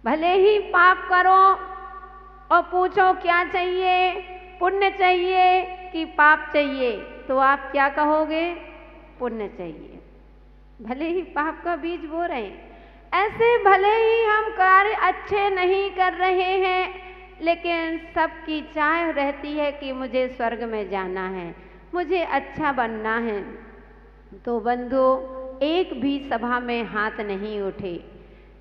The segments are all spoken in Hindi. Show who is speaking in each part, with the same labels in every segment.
Speaker 1: भले ही पाप करो और पूछो क्या चाहिए, पुण्य चाहिए कि पाप चाहिए, तो आप क्या कहोगे? पुण्य चाहिए। भले ही पाप का बीज बो रहे हैं। ऐसे भले ही हम कार्य अच्छे नहीं कर रहे हैं, लेकिन सबकी चाह रहती है कि मुझे स्वर्ग में जाना है, मुझे अच्छा बनना है। तो बंधु, एक भी सभा में हाथ नहीं उठे।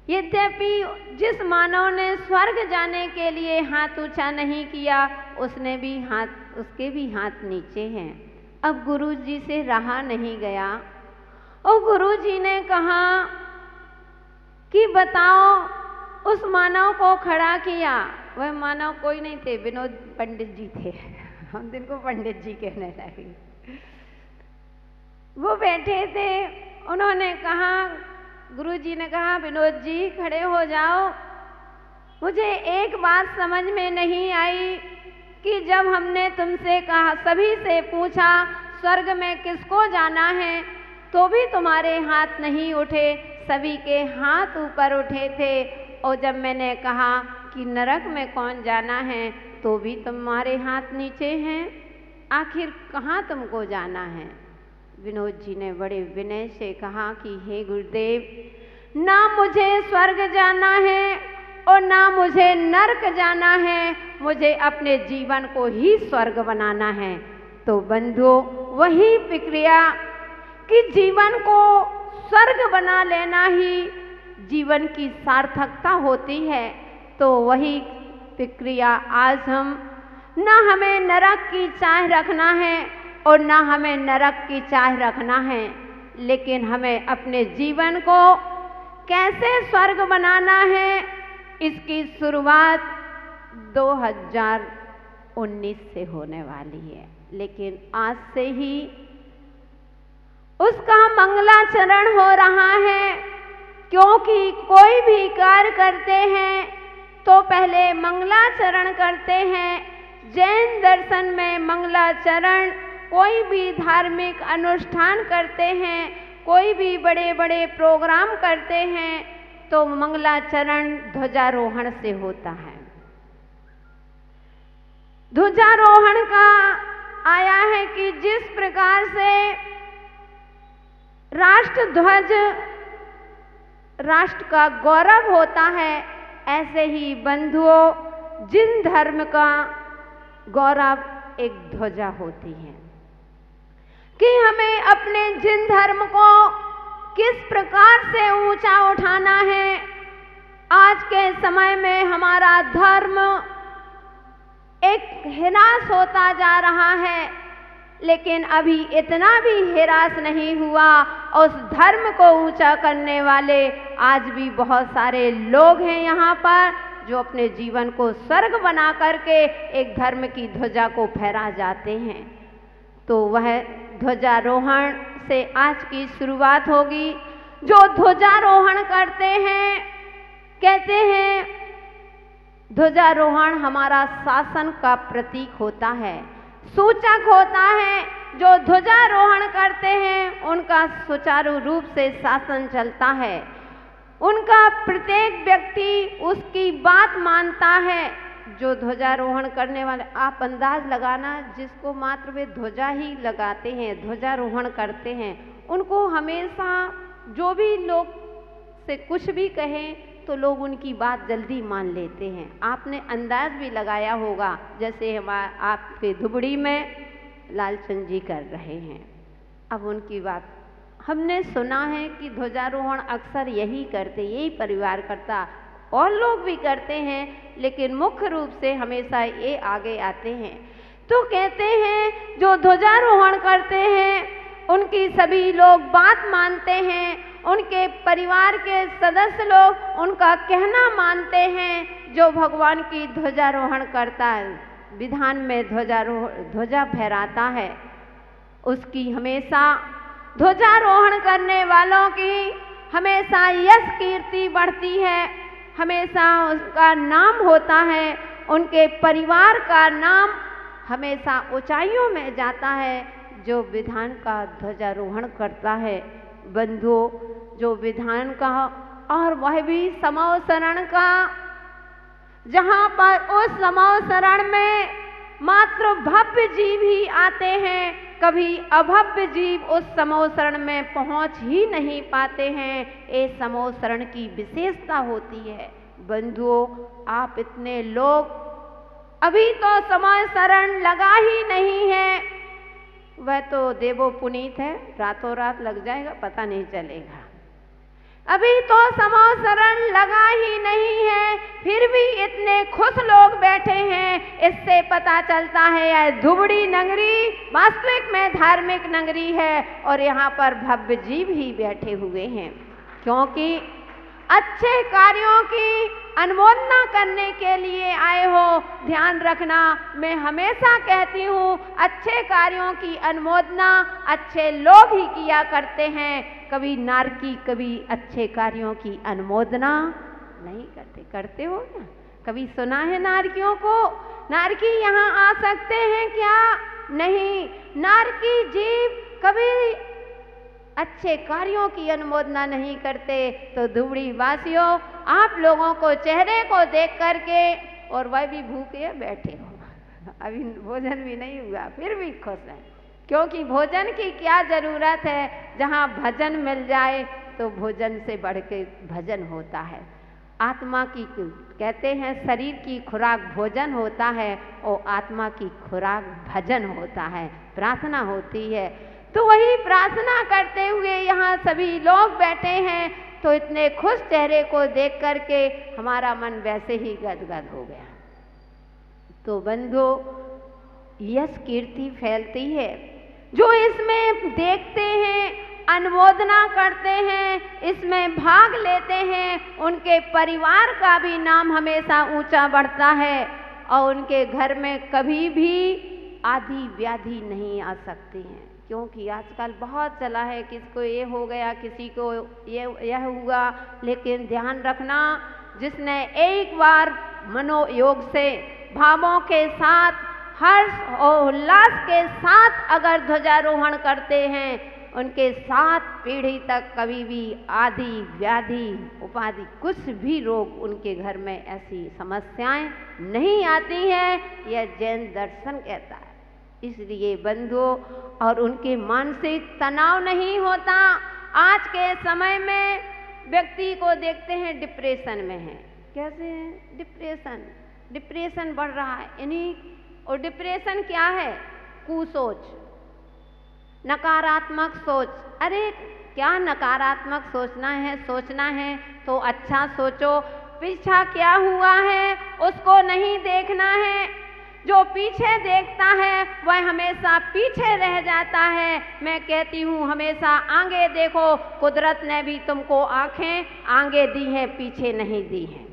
Speaker 1: यद्यपि जिस मानव ने स्वर्ग जाने के लिए हाथ ऊंचा नहीं किया, उसके भी हाथ नीचे हैं। अब गुरु जी से रहा नहीं गया और गुरु जी ने कहा कि बताओ, उस मानव को खड़ा किया। वह मानव कोई नहीं थे, विनोद पंडित जी थे। हम जिनको पंडित जी कहने लगे। वो बैठे थे। उन्होंने कहा, गुरु जी ने कहा, विनोद जी खड़े हो जाओ। मुझे एक बात समझ में नहीं आई कि जब हमने तुमसे कहा, सभी से पूछा स्वर्ग में किसको जाना है, तो भी तुम्हारे हाथ नहीं उठे, सभी के हाथ ऊपर उठे थे। और जब मैंने कहा कि नरक में कौन जाना है, तो भी तुम्हारे हाथ नीचे हैं। आखिर कहाँ तुमको जाना है? विनोद जी ने बड़े विनय से कहा कि हे गुरुदेव, ना मुझे स्वर्ग जाना है और ना मुझे नरक जाना है, मुझे अपने जीवन को ही स्वर्ग बनाना है। तो बंधुओं, वही प्रक्रिया कि जीवन को स्वर्ग बना लेना ही जीवन की सार्थकता होती है। तो वही प्रक्रिया आज हम, ना हमें नरक की चाह रखना है और ना हमें नरक की चाह रखना है, लेकिन हमें अपने जीवन को कैसे स्वर्ग बनाना है, इसकी शुरुआत 2019 से होने वाली है। लेकिन आज से ही उसका मंगलाचरण हो रहा है, क्योंकि कोई भी कार्य करते हैं तो पहले मंगलाचरण करते हैं। जैन दर्शन में मंगलाचरण, कोई भी धार्मिक अनुष्ठान करते हैं, कोई भी बड़े बड़े प्रोग्राम करते हैं, तो मंगलाचरण ध्वजारोहण से होता है। ध्वजारोहण का आया है कि जिस प्रकार से राष्ट्र ध्वज राष्ट्र का गौरव होता है, ऐसे ही बंधुओं, जिन धर्म का गौरव एक ध्वजा होती है कि हमें अपने जिन धर्म को किस प्रकार से ऊंचा उठाना है। आज के समय में हमारा धर्म एक हिरास होता जा रहा है, लेकिन अभी इतना भी हिरास नहीं हुआ। उस धर्म को ऊंचा करने वाले आज भी बहुत सारे लोग हैं यहाँ पर, जो अपने जीवन को स्वर्ग बना करके एक धर्म की ध्वजा को फहरा जाते हैं। तो वह ध्वजारोहण से आज की शुरुआत होगी। जो ध्वजारोहण करते हैं, कहते हैं ध्वजारोहण हमारा शासन का प्रतीक होता है, सूचक होता है। जो ध्वजारोहण करते हैं उनका सुचारू रूप से शासन चलता है, उनका प्रत्येक व्यक्ति उसकी बात मानता है। जो ध्वजारोहण करने वाले, आप अंदाज लगाना, जिसको मात्र वे ध्वजा ही लगाते हैं, ध्वजारोहण करते हैं, उनको हमेशा जो भी लोग से कुछ भी कहें तो लोग उनकी बात जल्दी मान लेते हैं। आपने अंदाज भी लगाया होगा, जैसे आपके धुबड़ी में लालचंद जी कर रहे हैं। अब उनकी बात हमने सुना है कि ध्वजारोहण अक्सर यही करते, यही परिवार करता, और लोग भी करते हैं, लेकिन मुख्य रूप से हमेशा ये आगे आते हैं। तो कहते हैं जो ध्वजारोहण करते हैं उनकी सभी लोग बात मानते हैं, उनके परिवार के सदस्य लोग उनका कहना मानते हैं। जो भगवान की ध्वजारोहण करता है, विधान में ध्वजा फहराता है, उसकी हमेशा, ध्वजारोहण करने वालों की हमेशा यश कीर्ति बढ़ती है, हमेशा उसका नाम होता है, उनके परिवार का नाम हमेशा ऊंचाइयों में जाता है। जो विधान का ध्वजारोहण करता है, बंधुओं, जो विधान का और वह भी समव शरण का, जहाँ पर उस समव शरण में मात्र भव्य जीव ही आते हैं, कभी अभव्य जीव उस समव शरण में पहुँच ही नहीं पाते हैं। ये समव शरण की विशेषता होती है। बंधुओं, आप इतने लोग अभी तो समव शरण लगा ही नहीं है, वह तो देवो पुनीत है, रातों रात लग जाएगा, पता नहीं चलेगा। अभी तो समव शरण लगा ही नहीं है, फिर भी इतने खुश लोग बैठे हैं। इससे पता चलता है यह धुबड़ी नगरी वास्तविक में धार्मिक नगरी है और यहाँ पर भव्य जीव ही बैठे हुए हैं, क्योंकि अच्छे कार्यों की अनुमोदना करने के लिए आए हो। ध्यान रखना, मैं हमेशा कहती हूँ, अच्छे कार्यों की अनुमोदना अच्छे लोग ही किया करते हैं। कभी नारकी कभी अच्छे कार्यों की अनुमोदना नहीं करते। करते हो क्या? कभी सुना है नारकियों को? नारकी यहाँ आ सकते हैं क्या? नहीं। नारकी जीव कभी अच्छे कार्यों की अनुमोदना नहीं करते। तो धुबड़ी वासियों, आप लोगों को चेहरे को देख करके, और वह भी भूखे बैठे हो, अभी भोजन भी नहीं हुआ, फिर भी खुश हैं, क्योंकि भोजन की क्या जरूरत है। जहाँ भजन मिल जाए तो भोजन से बढ़ के भजन होता है। आत्मा की, कहते हैं शरीर की खुराक भोजन होता है और आत्मा की खुराक भजन होता है, प्रार्थना होती है। तो वही प्रार्थना करते हुए यहाँ सभी लोग बैठे हैं, तो इतने खुश चेहरे को देख करके हमारा मन वैसे ही गदगद हो गया। तो बंधु, यश कीर्ति फैलती है। जो इसमें देखते हैं, अनुमोदना करते हैं, इसमें भाग लेते हैं, उनके परिवार का भी नाम हमेशा ऊंचा बढ़ता है और उनके घर में कभी भी आदि व्याधि नहीं आ सकती हैं। क्योंकि आजकल बहुत चला है, किसको ये हो गया, किसी को यह हुआ। लेकिन ध्यान रखना, जिसने एक बार मनोयोग से भावों के साथ, हर्ष और उल्लास के साथ अगर ध्वजारोहण करते हैं, उनके 7 पीढ़ी तक कभी भी आदि व्याधि उपाधि कुछ भी रोग उनके घर में ऐसी समस्याएं नहीं आती हैं। यह जैन दर्शन कहता है। इसलिए बंधुओं, और उनके मानसिक तनाव नहीं होता। आज के समय में व्यक्ति को देखते हैं डिप्रेशन में है। कैसे है? डिप्रेशन बढ़ रहा है। यानी, और डिप्रेशन क्या है? कुसोच, नकारात्मक सोच। अरे क्या नकारात्मक सोचना है तो अच्छा सोचो। पीछा क्या हुआ है उसको नहीं देखना है। जो पीछे देखता है वह हमेशा पीछे रह जाता है। मैं कहती हूँ, हमेशा आगे देखो। कुदरत ने भी तुमको आंखें आगे दी हैं, पीछे नहीं दी हैं।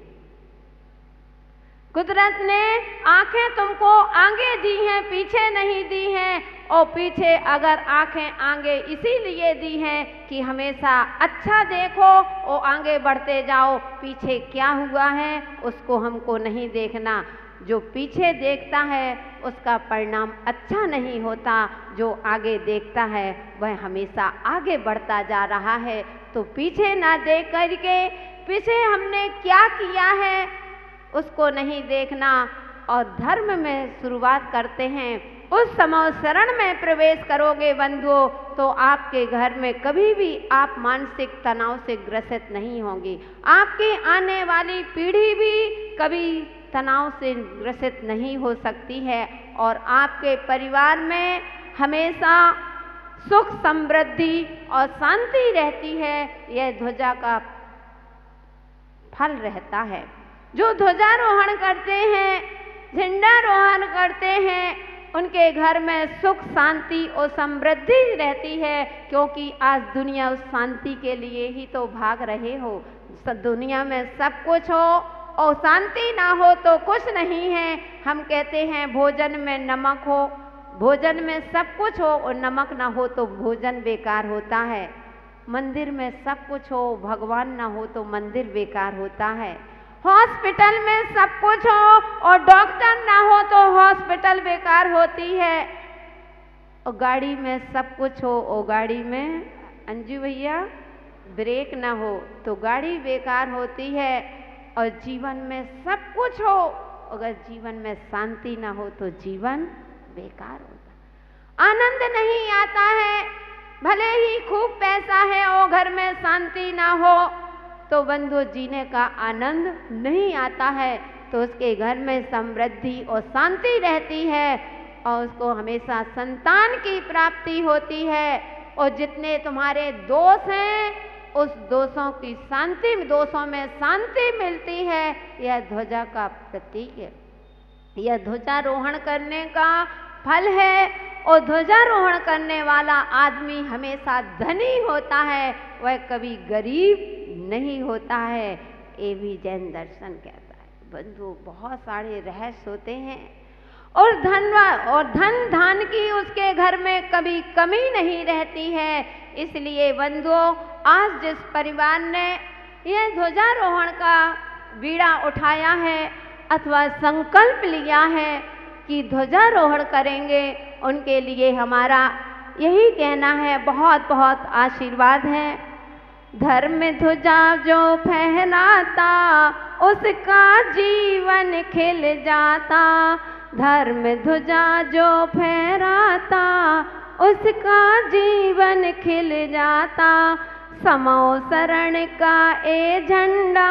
Speaker 1: कुदरत ने आंखें तुमको आगे दी हैं, पीछे नहीं दी हैं। और पीछे अगर आंखें आगे इसीलिए दी हैं कि हमेशा अच्छा देखो और आगे बढ़ते जाओ। पीछे क्या हुआ है उसको हमको नहीं देखना। जो पीछे देखता है उसका परिणाम अच्छा नहीं होता। जो आगे देखता है वह हमेशा आगे बढ़ता जा रहा है। तो पीछे ना देख करके, पीछे हमने क्या किया है उसको नहीं देखना। और धर्म में शुरुआत करते हैं। उस समव शरण में प्रवेश करोगे बंधुओं, तो आपके घर में कभी भी आप मानसिक तनाव से ग्रसित नहीं होंगे। आपकी आने वाली पीढ़ी भी कभी तनाव से ग्रसित नहीं हो सकती है। और आपके परिवार में हमेशा सुख, समृद्धि और शांति रहती है। यह ध्वजा का फल रहता है। जो ध्वजारोहण करते हैं, झंडारोहण करते हैं, उनके घर में सुख, शांति और समृद्धि रहती है। क्योंकि आज दुनिया उस शांति के लिए ही तो भाग रहे हो। दुनिया में सब कुछ हो और शांति ना हो तो कुछ नहीं है। हम कहते हैं भोजन में नमक हो, भोजन में सब कुछ हो और नमक ना हो तो भोजन बेकार होता है। मंदिर में सब कुछ हो, भगवान ना हो तो मंदिर बेकार होता है। हॉस्पिटल में सब कुछ हो और डॉक्टर ना हो तो हॉस्पिटल बेकार होती है। और गाड़ी में सब कुछ हो और गाड़ी में, अंजू भैया, ब्रेक ना हो तो गाड़ी बेकार होती है, और जीवन में सब कुछ हो, अगर जीवन में शांति ना हो तो जीवन बेकार होता। आनंद नहीं आता है, भले ही खूब पैसा है और घर में शांति ना हो तो बंधु जीने का आनंद नहीं आता है। तो उसके घर में समृद्धि और शांति रहती है और उसको हमेशा संतान की प्राप्ति होती है। और जितने तुम्हारे दोष हैं उस दोषों की शांति, दोषों में शांति मिलती है। यह ध्वजा का प्रतीक है, यह ध्वजारोहण करने का फल है। और ध्वजारोहण करने वाला आदमी हमेशा धनी होता है, वह कभी गरीब नहीं होता है। ये भी जैन दर्शन कहता है। बंधु बहुत सारे रहस्य होते हैं और धन धान की उसके घर में कभी कमी नहीं रहती है। इसलिए बंधुओं, आज जिस परिवार ने यह ध्वजारोहण का बीड़ा उठाया है अथवा संकल्प लिया है कि ध्वजारोहण करेंगे, उनके लिए हमारा यही कहना है, बहुत बहुत आशीर्वाद है। धर्म ध्वजा जो फहराता उसका जीवन खिल जाता, धर्म ध्वजा जो फहराता उसका जीवन खिल जाता। समो शरण का ए झंडा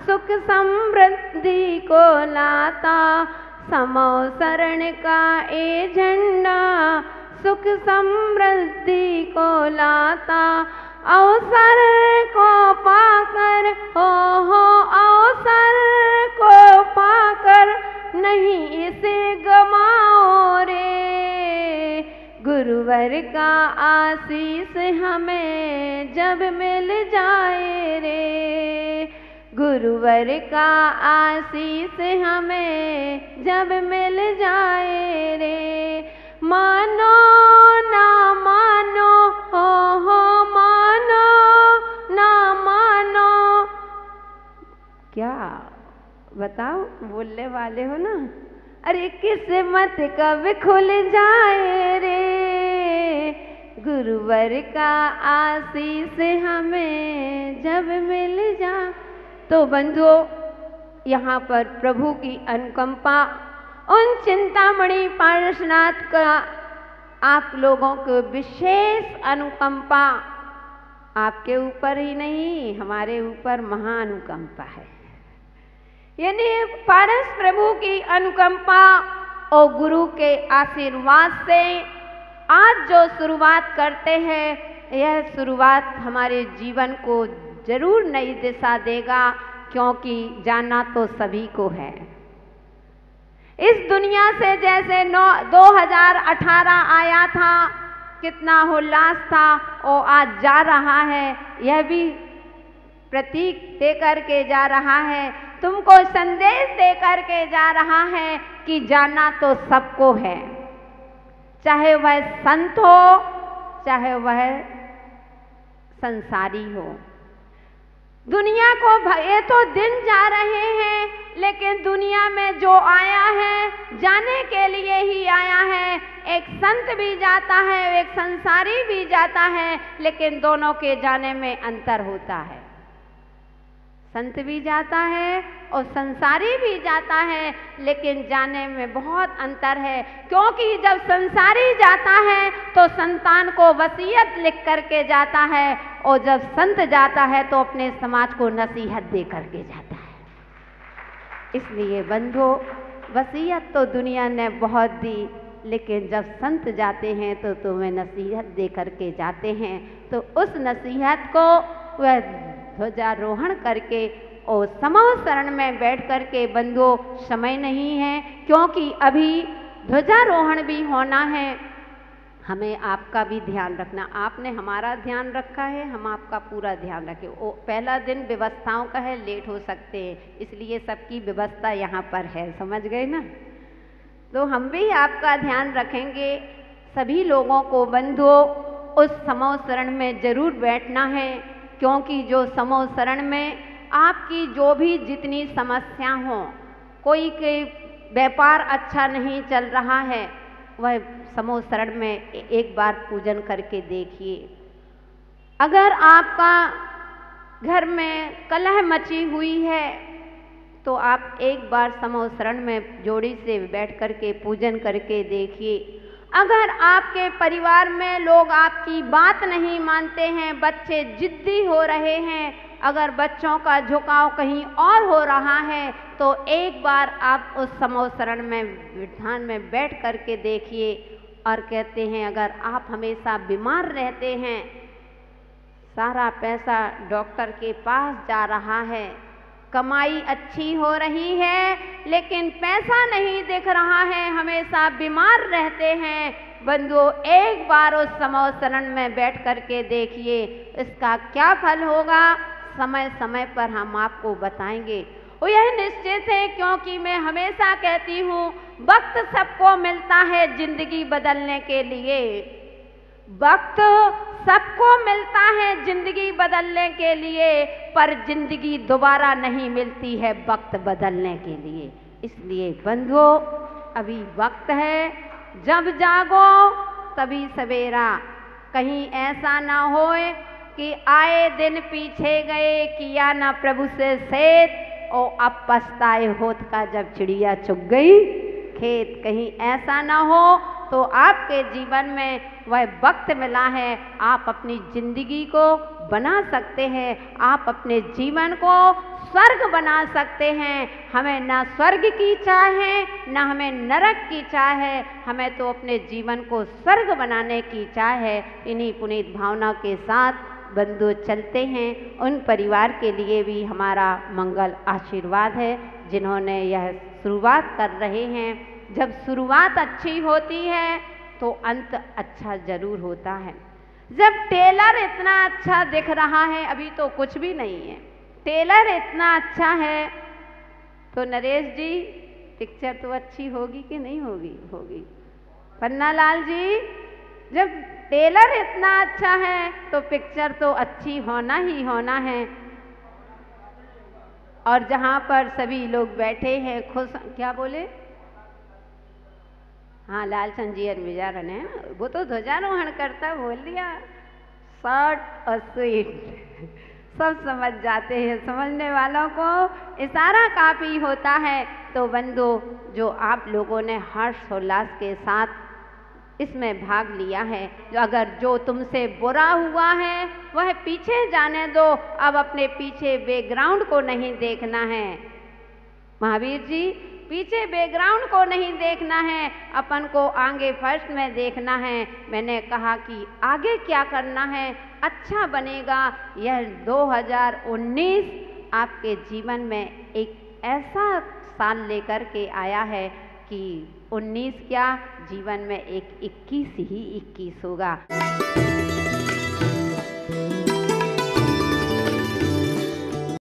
Speaker 1: सुख समृद्धि को लाता, समो शरण का ए झंडा सुख समृद्धि को लाता। अवसर को पाकर हो अवसर को पाकर नहीं इसे गमाओ रे, गुरुवर का आशीष हमें जब मिल जाए रे, गुरुवर का आशीष हमें जब मिल जाए रे। मानो ना मानो हो मानो ना मानो, क्या बताओ, बोलने वाले हो ना। अरे किस्मत कब खुल जाए रे, गुरुवर का आशीष हमें जब मिल जा। तो बंधुओं, यहाँ पर प्रभु की अनुकंपा, उन चिंतामणि पारसनाथ का आप लोगों को विशेष अनुकंपा, आपके ऊपर ही नहीं हमारे ऊपर महानुकंपा है। यानी पारस प्रभु की अनुकंपा और गुरु के आशीर्वाद से आज जो शुरुआत करते हैं, यह शुरुआत हमारे जीवन को जरूर नई दिशा देगा, क्योंकि जाना तो सभी को है। इस दुनिया से जैसे 2018 आया था, कितना उल्लास था, और आज जा रहा है, यह भी प्रतीक दे करके जा रहा है, तुमको संदेश दे करके जा रहा है कि जाना तो सबको है, चाहे वह संत हो चाहे वह संसारी हो। दुनिया को ये तो दिन जा रहे हैं, लेकिन दुनिया में जो आया है जाने के लिए ही आया है। एक संत भी जाता है, एक संसारी भी जाता है, लेकिन दोनों के जाने में अंतर होता है। संत भी जाता है और संसारी भी जाता है, लेकिन जाने में बहुत अंतर है। क्योंकि जब संसारी जाता है तो संतान को वसीयत लिख करके जाता है, और जब संत जाता है तो अपने समाज को नसीहत दे करके जाता है। इसलिए बंधुओं, वसीयत तो दुनिया ने बहुत दी, लेकिन जब संत जाते हैं तो तुम्हें नसीहत दे करके जाते हैं। तो उस नसीहत को वह ध्वजारोहण करके और समूह शरण में बैठ करके, बंधुओं समय नहीं है, क्योंकि अभी ध्वजारोहण भी होना है। हमें आपका भी ध्यान रखना, आपने हमारा ध्यान रखा है, हम आपका पूरा ध्यान रखें। वो पहला दिन व्यवस्थाओं का है, लेट हो सकते हैं, इसलिए सबकी व्यवस्था यहाँ पर है, समझ गए ना। तो हम भी आपका ध्यान रखेंगे। सभी लोगों को बंधुओं उस समूह शरण में जरूर बैठना है, क्योंकि जो समूह शरण में आपकी जो भी जितनी समस्या हो, कोई के व्यापार अच्छा नहीं चल रहा है, वह समूह शरण में एक बार पूजन करके देखिए। अगर आपका घर में कलह मची हुई है तो आप एक बार समूह शरण में जोड़ी से बैठ करके पूजन करके देखिए। अगर आपके परिवार में लोग आपकी बात नहीं मानते हैं, बच्चे जिद्दी हो रहे हैं, अगर बच्चों का झुकाव कहीं और हो रहा है तो एक बार आप उस समूह शरण में विधान में बैठ करके देखिए। और कहते हैं अगर आप हमेशा बीमार रहते हैं, सारा पैसा डॉक्टर के पास जा रहा है, कमाई अच्छी हो रही है लेकिन पैसा नहीं दिख रहा है, हमेशा बीमार रहते हैं, बंधुओं एक बार उस समूह शरण में बैठ करके देखिए, इसका क्या फल होगा समय समय पर हम आपको बताएंगे। और यह निश्चित है, क्योंकि मैं हमेशा कहती हूँ वक्त सबको मिलता है जिंदगी बदलने के लिए, वक्त सबको मिलता है जिंदगी बदलने के लिए, पर जिंदगी दोबारा नहीं मिलती है वक्त बदलने के लिए। इसलिए बंधुओं अभी वक्त है, जब जागो तभी सवेरा, कहीं ऐसा ना होए कि आए दिन पीछे गए, किया ना प्रभु से सेत, और अब पछताए होत का जब चिड़िया चुग गई खेत। कहीं ऐसा ना हो तो आपके जीवन में वह वक्त मिला है, आप अपनी जिंदगी को बना सकते हैं, आप अपने जीवन को स्वर्ग बना सकते हैं। हमें ना स्वर्ग की चाह है, ना हमें नरक की चाह है, हमें तो अपने जीवन को स्वर्ग बनाने की चाह है। इन्हीं पुनीत भावना के साथ बंधु चलते हैं। उन परिवार के लिए भी हमारा मंगल आशीर्वाद है जिन्होंने यह शुरुआत कर रहे हैं। जब शुरुआत अच्छी होती है तो अंत अच्छा जरूर होता है। जब टेलर इतना अच्छा दिख रहा है, अभी तो कुछ भी नहीं है, टेलर इतना अच्छा है, तो नरेश जी पिक्चर तो अच्छी होगी कि नहीं होगी? होगी। पन्ना लाल जी, जब टेलर इतना अच्छा है तो पिक्चर तो अच्छी होना ही होना है। और जहाँ पर सभी लोग बैठे हैं खुश, क्या बोले? हाँ, लालचंद जी विचारण है, वो तो ध्वजारोहण करता, बोल दिया। शॉर्ट और स्वीट सब समझ जाते हैं, समझने वालों को इशारा काफ़ी होता है। तो बंधु, जो आप लोगों ने हर्षोल्लास के साथ इसमें भाग लिया है, जो तुमसे बुरा हुआ है वह पीछे जाने दो, अब अपने पीछे बैकग्राउंड को नहीं देखना है। महावीर जी, पीछे बैकग्राउंड को नहीं देखना है, अपन को आगे फर्स्ट में देखना है। मैंने कहा कि आगे क्या करना है, अच्छा बनेगा। यह 2019 आपके जीवन में एक ऐसा साल लेकर के आया है कि 19 क्या, जीवन में एक 21 ही 21 होगा।